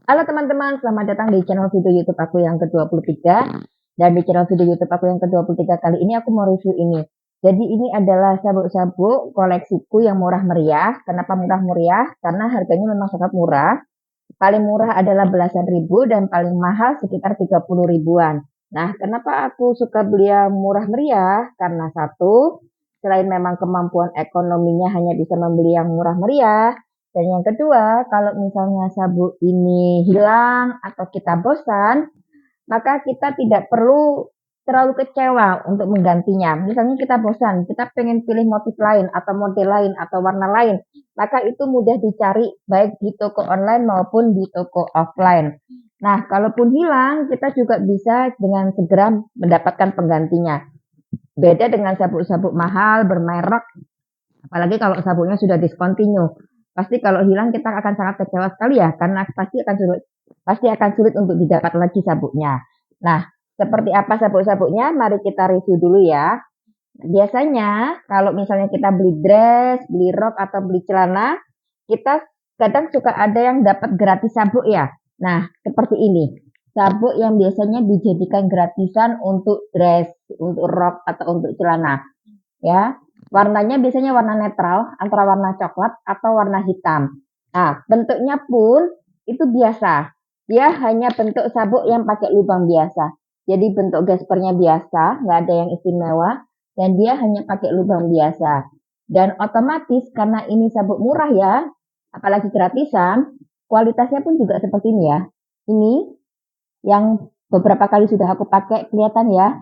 Halo teman-teman, selamat datang di channel video YouTube aku yang ke-23. Dan di channel video YouTube aku yang ke-23 kali ini aku mau review ini. Jadi ini adalah sabuk-sabuk koleksiku yang murah meriah. Kenapa murah meriah? Karena harganya memang sangat murah. Paling murah adalah belasan ribu dan paling mahal sekitar 30 ribuan. Nah, kenapa aku suka beli yang murah meriah? Karena satu, selain memang kemampuan ekonominya hanya bisa membeli yang murah meriah, dan yang kedua, kalau misalnya sabuk ini hilang atau kita bosan, maka kita tidak perlu terlalu kecewa untuk menggantinya. Misalnya kita bosan, kita pengen pilih motif lain atau model lain atau warna lain, maka itu mudah dicari baik di toko online maupun di toko offline. Nah, kalaupun hilang, kita juga bisa dengan segera mendapatkan penggantinya. Beda dengan sabuk-sabuk mahal bermerek, apalagi kalau sabuknya sudah discontinue. Pasti kalau hilang kita akan sangat kecewa sekali ya, karena pasti akan sulit untuk didapat lagi sabuknya. Nah, seperti apa sabuk-sabuknya? Mari kita review dulu ya. Biasanya kalau misalnya kita beli dress, beli rok atau beli celana, kita kadang suka ada yang dapat gratis sabuk ya. Nah, seperti ini. Sabuk yang biasanya dijadikan gratisan untuk dress, untuk rok atau untuk celana ya. Warnanya biasanya warna netral antara warna coklat atau warna hitam. Nah, bentuknya pun itu biasa. Dia hanya bentuk sabuk yang pakai lubang biasa. Jadi bentuk gaspernya biasa, nggak ada yang istimewa. Dan dia hanya pakai lubang biasa. Dan otomatis karena ini sabuk murah ya, apalagi gratisan, kualitasnya pun juga seperti ini ya. Ini yang beberapa kali sudah aku pakai, kelihatan ya,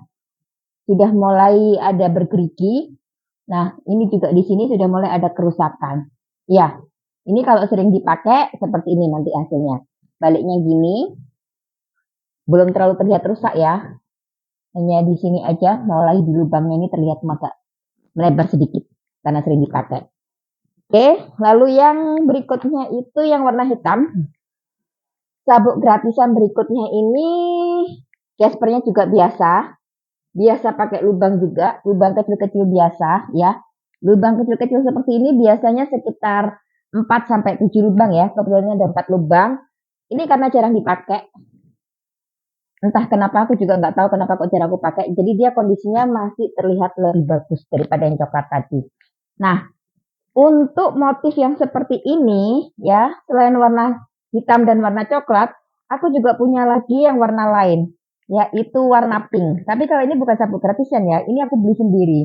sudah mulai ada bergerigi. Nah, ini juga di sini sudah mulai ada kerusakan. Ya, ini kalau sering dipakai seperti ini nanti hasilnya. Baliknya gini, belum terlalu terlihat rusak ya. Hanya di sini aja, mulai di lubangnya ini terlihat agak melebar sedikit karena sering dipakai. Oke, lalu yang berikutnya itu yang warna hitam. Sabuk gratisan berikutnya ini Caspernya juga biasa. Biasa pakai lubang juga, lubang kecil-kecil biasa ya. Lubang kecil-kecil seperti ini biasanya sekitar 4 sampai 7 lubang ya. Kebetulan ada 4 lubang. Ini karena jarang dipakai. Entah kenapa aku juga nggak tahu kenapa kok jarang aku pakai. Jadi dia kondisinya masih terlihat lebih bagus daripada yang coklat tadi. Nah, untuk motif yang seperti ini ya, selain warna hitam dan warna coklat, aku juga punya lagi yang warna lain, yaitu warna pink. Tapi kalau ini bukan sabuk gratisan ya, ini aku beli sendiri.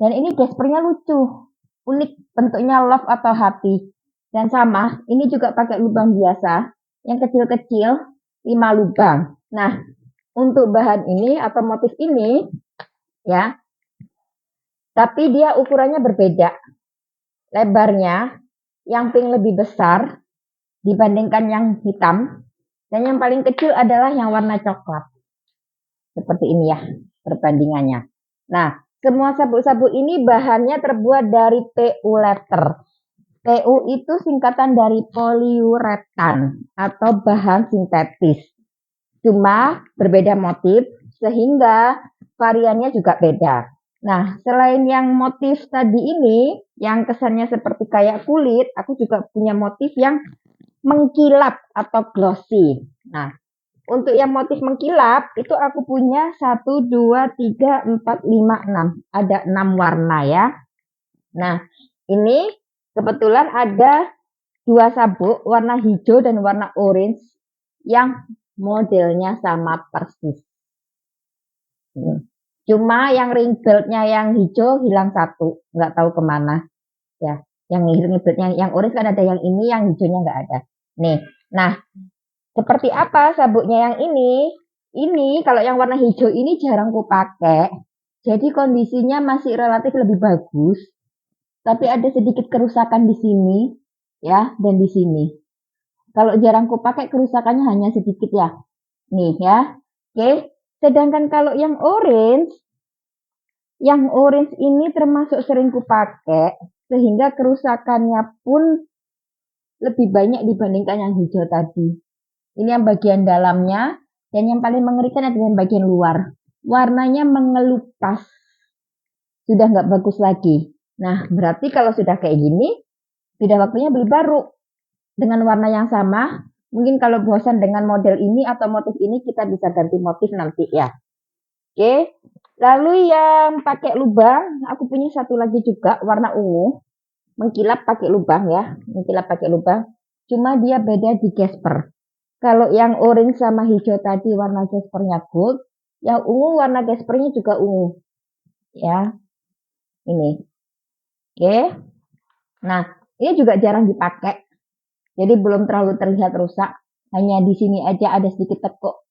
Dan ini gespernya lucu, unik, bentuknya love atau hati. Dan sama, ini juga pakai lubang biasa, yang kecil-kecil, 5 lubang. Nah, untuk bahan ini atau motif ini, ya, tapi dia ukurannya berbeda. Lebarnya, yang pink lebih besar dibandingkan yang hitam. Dan yang paling kecil adalah yang warna coklat. Seperti ini ya perbandingannya. Nah, semua sabuk-sabuk ini bahannya terbuat dari PU leather. PU itu singkatan dari poliuretan atau bahan sintetis. Cuma berbeda motif sehingga variannya juga beda. Nah, selain yang motif tadi ini, yang kesannya seperti kayak kulit, aku juga punya motif yang mengkilap atau glossy. Nah, untuk yang motif mengkilap, itu aku punya 1, 2, 3, 4, 5, 6. Ada 6 warna ya. Nah, ini kebetulan ada 2 sabuk, warna hijau dan warna orange, yang modelnya sama persis. Cuma yang ring beltnya yang hijau hilang satu, nggak tahu kemana. Ya, yang ring beltnya yang orange kan ada yang ini, yang hijaunya nggak ada. Nih, nah seperti apa sabuknya yang ini? Ini kalau yang warna hijau ini jarang ku pakai. Jadi kondisinya masih relatif lebih bagus. Tapi ada sedikit kerusakan di sini ya dan di sini. Kalau jarang ku pakai kerusakannya hanya sedikit ya. Nih ya. Oke. Sedangkan kalau yang orange ini termasuk sering ku pakai sehingga kerusakannya pun lebih banyak dibandingkan yang hijau tadi. Ini yang bagian dalamnya, dan yang paling mengerikan adalah yang bagian luar. Warnanya mengelupas, sudah nggak bagus lagi. Nah, berarti kalau sudah kayak gini, sudah waktunya beli baru. Dengan warna yang sama, Mungkin kalau bosan dengan model ini atau motif ini, kita bisa ganti motif nanti ya. Oke. Lalu yang pakai lubang, aku punya satu lagi juga warna ungu. Mengkilap pakai lubang ya. Mengkilap pakai lubang. Cuma dia beda di gesper. Kalau yang orange sama hijau tadi warna gespernya gold. Yang ungu warna gespernya juga ungu. Ya. Ini. Oke. Nah, ini juga jarang dipakai. Jadi belum terlalu terlihat rusak. Hanya di sini aja ada sedikit tekuk.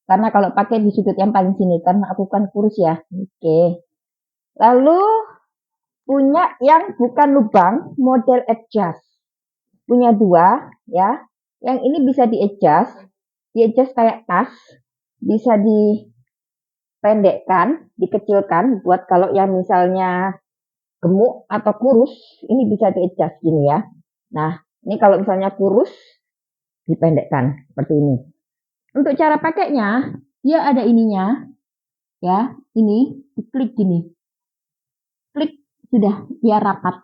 Karena kalau pakai di sudut yang paling sini. Karena aku kan kurus ya. Oke. Lalu punya yang bukan lubang. Model adjust. Punya dua ya. Yang ini bisa di-adjust. Di-adjust kayak tas. Bisa dipendekkan. Dikecilkan. Buat kalau yang misalnya gemuk atau kurus. Ini bisa di-adjust gini ya. Nah. Ini kalau misalnya kurus. Dipendekkan seperti ini. Untuk cara pakainya, dia ada ininya, ya, ini, diklik gini. Klik, sudah, dia rapat.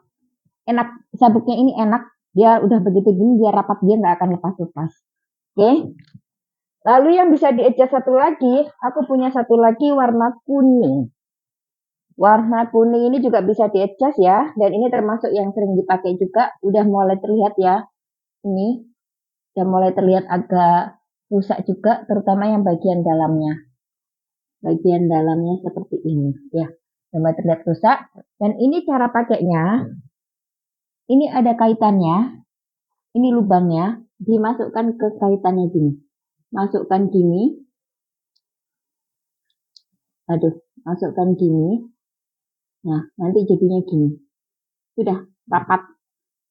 Enak, sabuknya ini enak, dia udah begitu gini, dia rapat, dia nggak akan lepas-lepas. Oke. Lalu yang bisa di-adjust satu lagi, aku punya satu lagi warna kuning. Warna kuning ini juga bisa di-adjust ya, dan ini termasuk yang sering dipakai juga, udah mulai terlihat ya. Ini, udah mulai terlihat agak rusak juga, terutama yang bagian dalamnya. Bagian dalamnya seperti ini ya, mulai terlihat rusak. Dan ini cara pakainya, ini ada kaitannya, ini lubangnya, dimasukkan ke kaitannya gini, masukkan gini, masukkan gini. Nah, nanti jadinya gini, sudah rapat,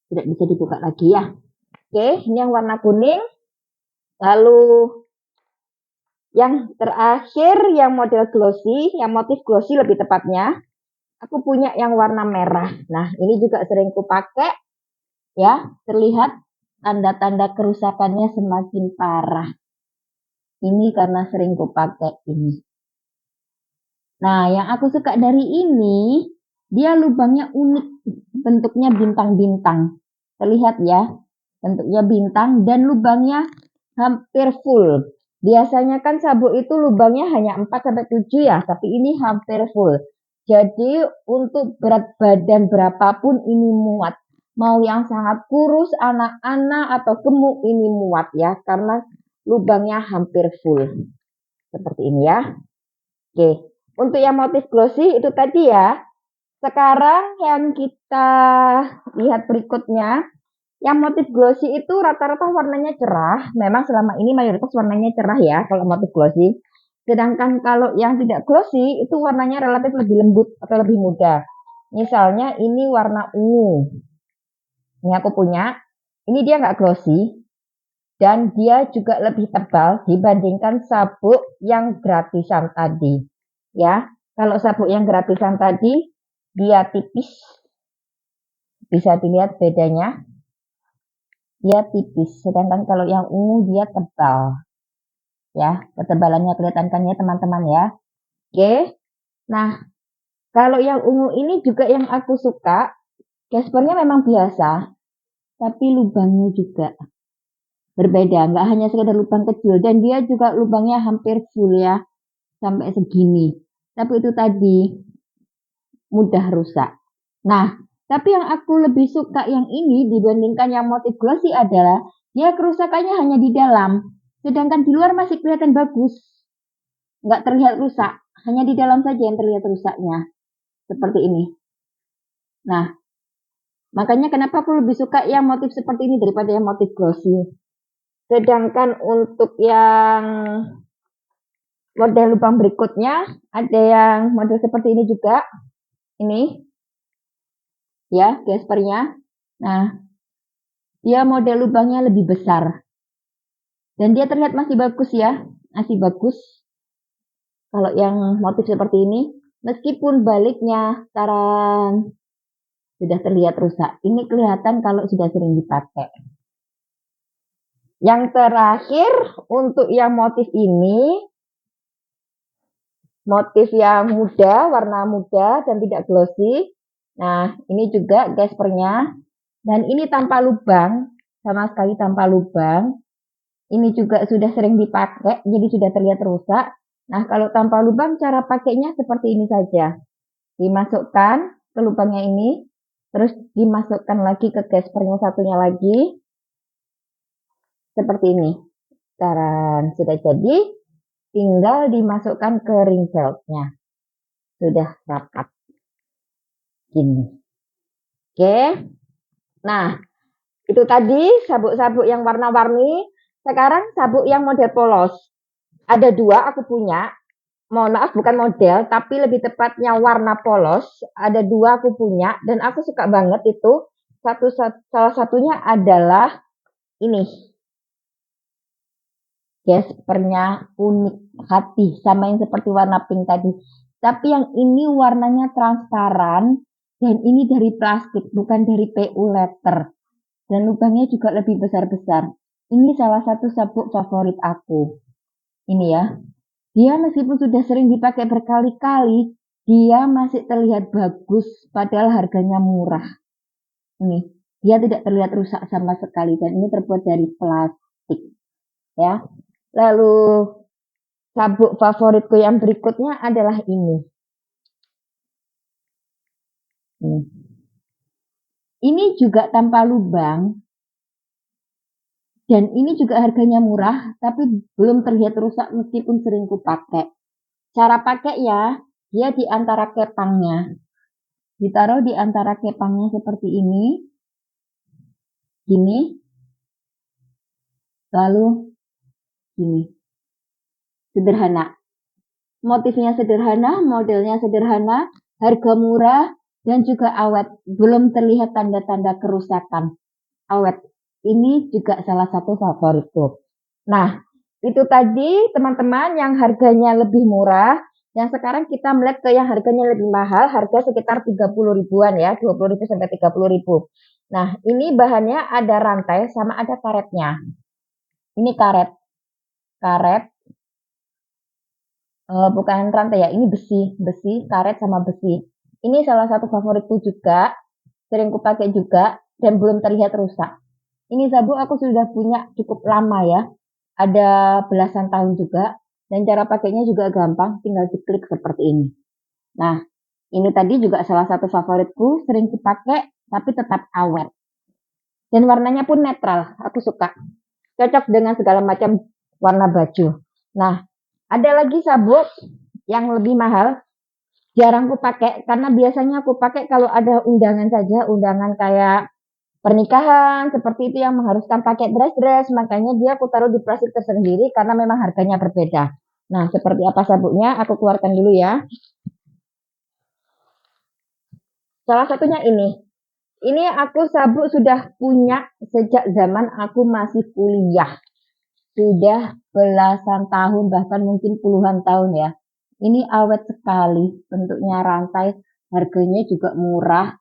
tidak bisa dibuka lagi ya. Oke, ini yang warna kuning. Lalu yang terakhir yang model glossy, yang motif glossy lebih tepatnya, aku punya yang warna merah. Nah, ini juga sering kupakai ya, terlihat tanda-tanda kerusakannya semakin parah. Ini karena sering kupakai ini. Nah, yang aku suka dari ini, dia lubangnya unik, bentuknya bintang-bintang. Terlihat ya, bentuknya bintang dan lubangnya hampir full. Biasanya kan sabuk itu lubangnya hanya 4-7 ya, tapi ini hampir full. Jadi untuk berat badan berapapun ini muat. Mau yang sangat kurus, anak-anak atau gemuk ini muat ya, karena lubangnya hampir full. Seperti ini ya. Oke, untuk yang motif glossy itu tadi ya. Sekarang yang kita lihat berikutnya. Yang motif glossy itu rata-rata warnanya cerah. Memang selama ini mayoritas warnanya cerah ya kalau motif glossy. Sedangkan kalau yang tidak glossy itu warnanya relatif lebih lembut atau lebih muda. Misalnya ini warna ungu. Ini aku punya. Ini dia nggak glossy. Dan dia juga lebih tebal dibandingkan sabuk yang gratisan tadi. Ya, kalau sabuk yang gratisan tadi dia tipis. Bisa dilihat bedanya. Dia tipis, sedangkan kalau yang ungu dia tebal. Ya, ketebalannya kelihatan kan ya teman-teman ya. Oke. Nah, kalau yang ungu ini juga yang aku suka, gespernya memang biasa, tapi lubangnya juga berbeda, nggak hanya sekedar lubang kecil, dan dia juga lubangnya hampir full ya, sampai segini. Tapi itu tadi mudah rusak. Nah, tapi yang aku lebih suka yang ini dibandingkan yang motif glossy adalah dia kerusakannya hanya di dalam. Sedangkan di luar masih kelihatan bagus. Nggak terlihat rusak. Hanya di dalam saja yang terlihat rusaknya. Seperti ini. Nah, makanya kenapa aku lebih suka yang motif seperti ini daripada yang motif glossy. Sedangkan untuk yang model lubang berikutnya, ada yang model seperti ini juga. Ini. Ya, gespernya. Nah, dia model lubangnya lebih besar. Dan dia terlihat masih bagus ya. Masih bagus. Kalau yang motif seperti ini. Meskipun baliknya sekarang sudah terlihat rusak. Ini kelihatan kalau sudah sering dipakai. Yang terakhir untuk yang motif ini. Motif yang muda, warna muda dan tidak glossy. Nah, ini juga gespernya. Dan ini tanpa lubang. Sama sekali tanpa lubang. Ini juga sudah sering dipakai, jadi sudah terlihat rusak. Nah, kalau tanpa lubang, cara pakainya seperti ini saja. Dimasukkan ke lubangnya ini, terus dimasukkan lagi ke gaspernya satunya lagi, seperti ini. Sekarang sudah jadi, tinggal dimasukkan ke ring velgnya. Sudah rapat. Gini. Oke. Nah, itu tadi sabuk-sabuk yang warna-warni. Sekarang sabuk yang model polos. Ada dua aku punya. Mohon maaf bukan model, tapi lebih tepatnya warna polos. Ada dua aku punya dan aku suka banget itu. Salah satunya adalah ini. Gaspernya unik hati sama yang seperti warna pink tadi. Tapi yang ini warnanya transparan dan ini dari plastik, bukan dari PU letter. Dan lubangnya juga lebih besar-besar. Ini salah satu sabuk favorit aku. Ini ya. Dia meskipun sudah sering dipakai berkali-kali, dia masih terlihat bagus padahal harganya murah. Ini, dia tidak terlihat rusak sama sekali dan ini terbuat dari plastik. Ya. Lalu sabuk favoritku yang berikutnya adalah ini. Ini juga tanpa lubang. Dan ini juga harganya murah, tapi belum terlihat rusak meskipun sering kupakai. Cara pakai ya, dia di antara kepangnya. Ditaruh di antara kepangnya seperti ini. Gini. Lalu gini. Sederhana. Motifnya sederhana, modelnya sederhana, harga murah, dan juga awet. Belum terlihat tanda-tanda kerusakan. Awet. Ini juga salah satu favoritku. Nah, itu tadi teman-teman yang harganya lebih murah. Yang sekarang kita melihat ke yang harganya lebih mahal, harga sekitar 30 ribuan ya, 20 ribu sampai 30 ribu. Nah, ini bahannya ada rantai sama ada karetnya. Ini karet. Karet. Bukan rantai ya, ini besi, karet sama besi. Ini salah satu favoritku juga, sering kupakai juga, dan belum terlihat rusak. Ini sabuk aku sudah punya cukup lama ya. Ada belasan tahun juga. Dan cara pakainya juga gampang. Tinggal diklik seperti ini. Nah, ini tadi juga salah satu favoritku. Sering dipakai tapi tetap awet. Dan warnanya pun netral. Aku suka. Cocok dengan segala macam warna baju. Nah, ada lagi sabuk yang lebih mahal. Jarang aku pakai karena biasanya aku pakai kalau ada undangan saja. Undangan kayak pernikahan seperti itu yang mengharuskan pakai dress, makanya dia aku taruh di plastik tersendiri karena memang harganya berbeda. Nah, seperti apa sabuknya? Aku keluarkan dulu ya. Salah satunya ini. Ini aku sabuk sudah punya sejak zaman aku masih kuliah. Sudah belasan tahun, bahkan mungkin puluhan tahun ya. Ini awet sekali, bentuknya rantai, harganya juga murah.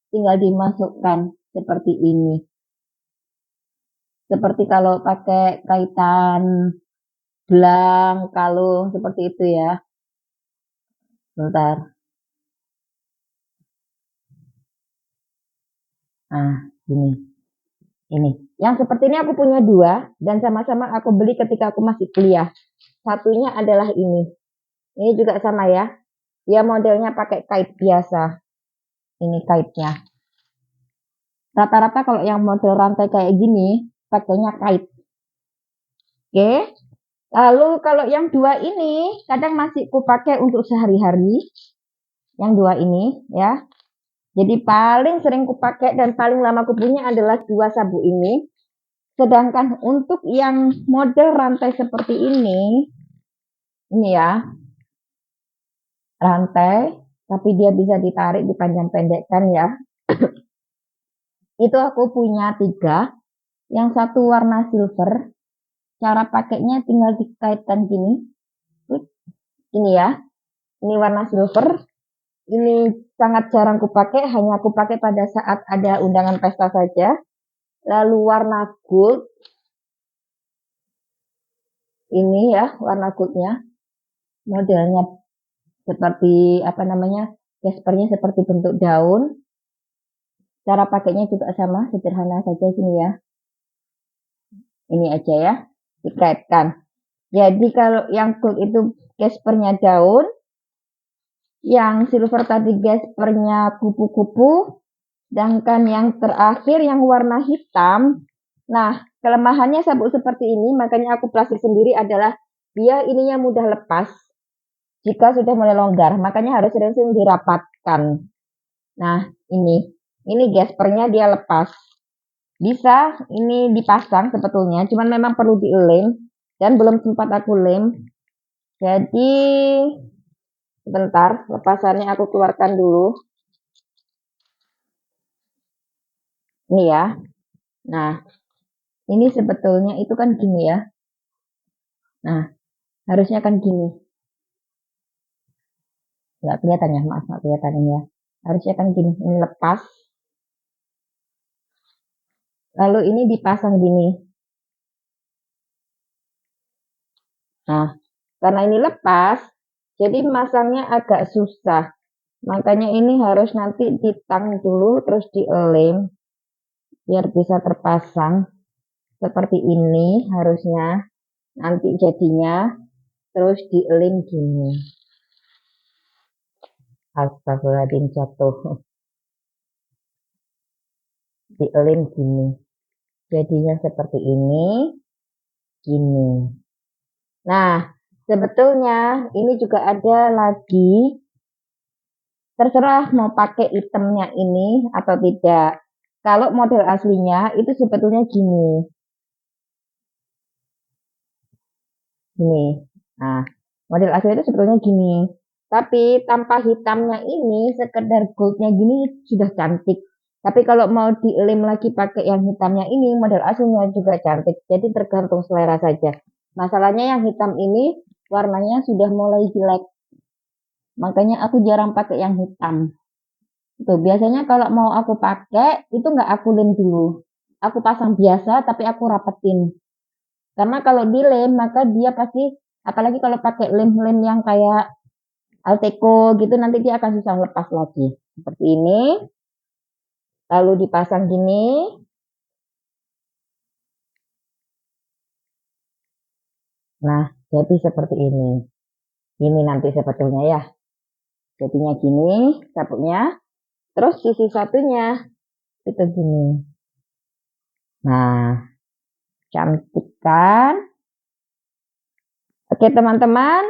Tinggal dimasukkan seperti ini. Seperti kalau pakai kaitan belang, kalung, seperti itu ya. Bentar. Nah, ini. Ini. Yang seperti ini aku punya dua, dan sama-sama aku beli ketika aku masih kuliah. Satunya adalah ini. Ini juga sama ya. Dia modelnya pakai kait biasa. Ini kaitnya. Rata-rata kalau yang model rantai kayak gini, pakainya kait. Oke. Lalu kalau yang dua ini, kadang masih kupakai untuk sehari-hari. Yang dua ini ya. Jadi paling sering kupakai dan paling lama kupunya adalah dua sabuk ini. Sedangkan untuk yang model rantai seperti ini ya, rantai, tapi dia bisa ditarik, dipanjang pendekkan ya. Itu aku punya tiga. Yang satu warna silver. Cara pakainya tinggal dikaitkan gini. Ini ya. Ini warna silver. Ini sangat jarang kupakai, hanya kupakai pada saat ada undangan pesta saja. Lalu warna gold. Ini ya, warna goldnya. Modelnya seperti apa namanya? Gaspernya seperti bentuk daun. Cara pakainya juga sama, sederhana saja gini ya. Ini aja ya. dikaitkan. Jadi kalau yang gold itu gaspernya daun, yang silver tadi gaspernya kupu-kupu, sedangkan yang terakhir yang warna hitam. Nah, kelemahannya sabuk seperti ini, makanya aku plastik sendiri adalah dia ininya mudah lepas jika sudah mulai longgar, makanya harus sering-sering dirapatkan. Nah, ini gaspernya dia lepas. Bisa ini dipasang sebetulnya, cuman memang perlu dilem dan belum sempat aku lem. Jadi sebentar, lepasannya aku keluarkan dulu. Ini ya. Nah, ini sebetulnya itu kan gini ya. Nah, harusnya kan gini. Nggak kelihatan ya, maaf nggak kelihatan ini ya. Harusnya kan gini, ini lepas. Lalu ini dipasang gini. Nah, karena ini lepas, jadi masangnya agak susah. Makanya ini harus nanti ditang dulu, terus dilem, biar bisa terpasang. Seperti ini harusnya nanti jadinya, terus dilem gini. Astagfirullahaladzim jatuh. Dilem gini. Jadinya seperti ini, gini. Nah, sebetulnya ini juga ada lagi, terserah mau pakai itemnya ini atau tidak. Kalau model aslinya itu sebetulnya gini. Gini. Nah, model asli itu sebetulnya gini. Tapi tanpa hitamnya ini, sekedar goldnya gini sudah cantik. Tapi kalau mau dilem lagi pakai yang hitamnya ini, model aslinya juga cantik. Jadi tergantung selera saja. Masalahnya yang hitam ini warnanya sudah mulai jelek. Makanya aku jarang pakai yang hitam. Tuh, biasanya kalau mau aku pakai, itu nggak aku lem dulu. Aku pasang biasa, tapi aku rapetin. Karena kalau dilem, maka dia pasti, apalagi kalau pakai lem-lem yang kayak Alteco gitu, nanti dia akan susah lepas lagi. Seperti ini. Lalu dipasang gini. Nah, jadi seperti ini. Ini nanti sebetulnya ya. Jadinya gini sabuknya. Terus sisi satunya itu gini. Nah, cantik kan? Oke teman-teman,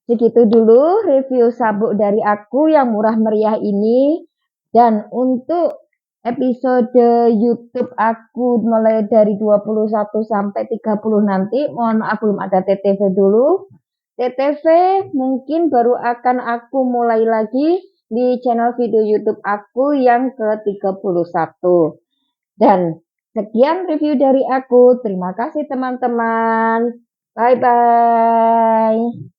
segitu dulu review sabuk dari aku yang murah meriah ini. Dan untuk episode YouTube aku mulai dari 21 sampai 30 nanti, mohon maaf belum ada TTV dulu. TTV mungkin baru akan aku mulai lagi di channel video YouTube aku yang ke-31. Dan sekian review dari aku. Terima kasih teman-teman. Bye-bye.